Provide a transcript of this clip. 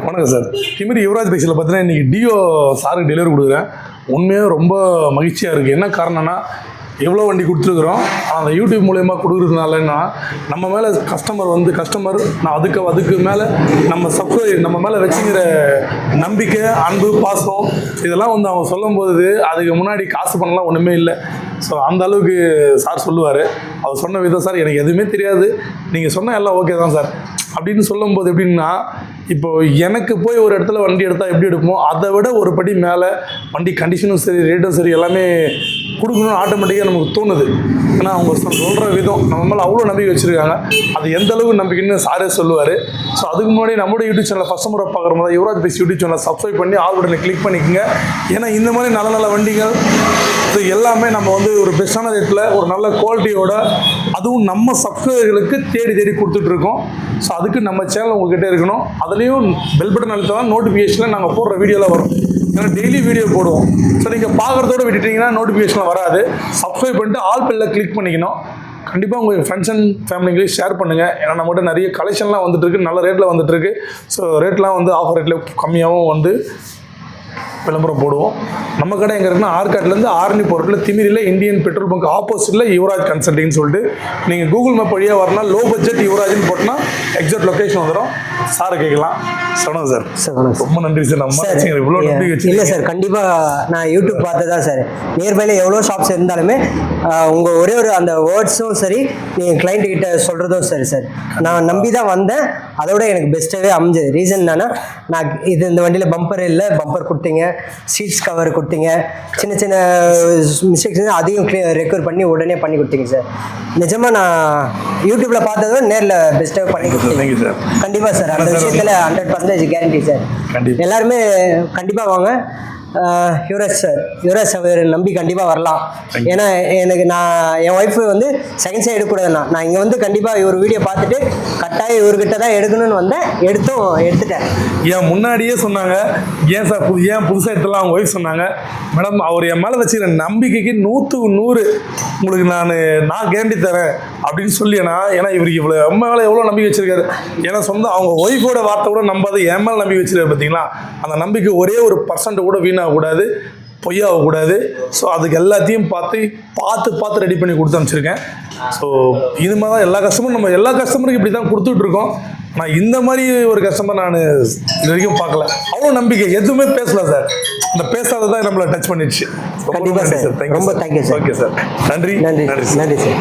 வணக்கம் சார். திமிரி யுவராஜ் பைக்ஸில் பார்த்தீங்கன்னா இன்றைக்கி டியோ சாருக்கு டெலிவரி கொடுக்குறேன். உண்மையாக ரொம்ப மகிழ்ச்சியாக இருக்குது. என்ன காரணம்னா எவ்வளோ வண்டி கொடுத்துருக்குறோம், அந்த யூடியூப் மூலயமா கொடுக்குறதுனாலன்னா நம்ம மேலே கஸ்டமர் நான் அதுக்கு மேலே நம்ம மேலே வச்சுக்கிற நம்பிக்கை, அன்பு, பாசம் இதெல்லாம் வந்து அவங்க சொல்லும்போது அதுக்கு முன்னாடி காசு பண்ணலாம் ஒன்றுமே இல்லை. ஸோ அந்த அளவுக்கு சார் சொல்லுவார். அவர் சொன்ன விதம், சார் எனக்கு எதுவுமே தெரியாது, நீங்கள் சொன்னால் எல்லாம் ஓகே தான் சார் அப்படின்னு சொல்லும்போது எப்படின்னா, இப்போ எனக்கு போய் ஒரு இடத்துல வண்டி எடுத்தால் எப்படி எடுப்போமோ அதை விட ஒரு படி மேலே வண்டி கண்டிஷனும் சரி, ரேட்டும் சரி எல்லாமே கொடுக்கணும்னு ஆட்டோமேட்டிக்காக நமக்கு தோணுது. ஏன்னா அவங்க சொல்கிற விதம் நம்ம மேலே அவ்வளோ நம்பிக்கை வச்சுருக்காங்க. அது எந்த அளவுக்கு நம்பிக்கைன்னு சாரே சொல்லுவார். ஸோ அதுக்கு முன்னாடி நம்மளோட யூடியூப் சேனலை ஃபஸ்ட் முறை பார்க்குற மாதிரி யுவராஜ் பைக்ஸ் யூடியூப் சேனலை சப்ஸ்கிரைப் பண்ணி ஆல் பட்டனை கிளிக் பண்ணிக்கோங்க. ஏன்னா இந்த மாதிரி நல்ல நல்ல வண்டிகள் இது எல்லாமே நம்ம வந்து ஒரு பெஸ்ட்டான ரேட்டில் ஒரு நல்ல குவாலிட்டியோட, அதுவும் நம்ம சப்ஸ்கிரைபர்களுக்கு தேடி கொடுத்துட்ருக்கோம். ஸோ அதுக்கு நம்ம சேனல் உங்கள்கிட்ட இருக்கணும். அதுலேயும் பெல் பட்டன் அழுத்தலாம், நோட்டிஃபிகேஷனில் நாங்கள் போடுற வீடியோவில் வரும். ஏன்னா டெய்லி வீடியோ போடுவோம். ஸோ நீங்கள் பார்க்குறதோடு விட்டுட்டிங்கன்னா நோட்டிஃபிகேஷனில் வராது. சப்ஸ்கிரைப் பண்ணிட்டு ஆல் பெல்லில் கிளிக் பண்ணிக்கணும். கண்டிப்பாக உங்கள் ஃப்ரெண்ட்ஸ் அண்ட் ஃபேமிலிங்களையும் ஷேர் பண்ணுங்கள். ஏன்னா நம்மகிட்ட நிறைய கலெக்ஷன்லாம் வந்துட்டுருக்கு, நல்ல ரேட்டில் வந்துட்டுருக்கு. ஸோ ரேட்லாம் வந்து ஆஃபர் ரேட்டில் கம்மியாகவும் வந்து விளம்பரம் போடுவோம். நம்ம கடை எங்கே இருக்குன்னா ஆர்காட்லேருந்து ஆரணி போர்ட்டில் திமிரியில் இந்தியன் பெட்ரோல் பங்க் ஆப்போசிட்டில் யுவராஜ் கன்சல்டிங்னு சொல்லிட்டு நீங்கள் கூகுள் மேப் வழியாக வரலாம். லோ பட்ஜெட் யுவராஜ்னு போட்டால் எக்ஸாக்ட் லொக்கேஷன் வந்துடும். சாரை கேட்கலாம். சொல்லுங்கள் சார். ரொம்ப நன்றி சார். நம்ம இவ்வளோ நன்றி வச்சு இல்லை சார், கண்டிப்பாக நான் யூடியூப் பார்த்து தான் சார். நியர்பையில் எவ்வளோ ஷாப்ஸ் இருந்தாலுமே உங்கள் ஒரே ஒரு அந்த வேர்ட்ஸும் சரி, நீங்கள் கிளைண்ட் கிட்ட சொல்கிறதும் சரி சார், நான் நம்பி தான் வந்தேன். அதோட எனக்கு பெஸ்ட்டாகவே அமைஞ்சது. ரீசன் என்னன்னா, நான் இந்த வண்டியில் பம்பர் இல்லை, பம்பர் கொடுத்தீங்க, சீட்ஸ் கவர் கொடுத்தீங்க, சின்ன சின்ன மிஸ்டேக்ஸ் அதையும் ரெக்கவர் பண்ணி உடனே பண்ணி கொடுத்தீங்க சார். நிஜமாக நான் யூடியூப்பில் பார்த்ததோ நேரில் பெஸ்ட்டாக பண்ணி கொடுத்தீங்க சார். கண்டிப்பாக சார், அந்த விஷயத்தில் 100% கேரண்டி சார். எல்லாருமே கண்டிப்பாக வாங்க. யுவராஜ் சார் நம்பி கண்டிப்பாக வரலாம். ஏன்னா என் ஒய்ஃபு வந்து செகண்ட் சைடு எடுக்கக்கூடாதுண்ணா. நான் இங்கே வந்து கண்டிப்பாக இவர் வீடியோ பார்த்துட்டு கட்டாயம் இவர்கிட்ட தான் எடுக்கணும்னு வந்தேன். எடுத்துட்டேன். ஏன் முன்னாடியே சொன்னாங்க, ஏன் சார் புதுசாக எடுத்துலாம் அவங்க ஒய்ஃப் சொன்னாங்க, மேடம் அவர் என் மேலே வச்சுக்கிற நம்பிக்கைக்கு 100க்கு 100 உங்களுக்கு நான் கேரண்டி தரேன் அப்படின்னு சொல்லியேனா. ஏன்னா இவருக்கு என் மேலே எவ்வளோ நம்பிக்கை வச்சிருக்காரு. ஏன்னா அவங்க ஒய்ஃபோட வார்த்தை கூட நம்பாது என் மேலே நம்பிக்கை வச்சிருக்காரு. பார்த்தீங்களா, அந்த நம்பிக்கை ஒரே ஒரு % கூட வீணாகக்கூடாது, பொய்யாகக்கூடாது. ஸோ அதுக்கு எல்லாத்தையும் பார்த்து ரெடி பண்ணி கொடுத்து அனுப்பிச்சிருக்கேன். ஸோ இது மாதிரி தான் எல்லா கஸ்டமருக்கும் இப்படி தான் கொடுத்துட்ருக்கோம். நான் இந்த மாதிரி ஒரு கஸ்டமர் நான் இது வரைக்கும் பார்க்கல. அவ்வளோ நம்பிக்கை, எதுவுமே பேசல சார். அந்த பேசாததான் நம்மளை டச் பண்ணிடுச்சு. ரொம்ப தேங்க்யூ சார். ஓகே சார், நன்றி சார்.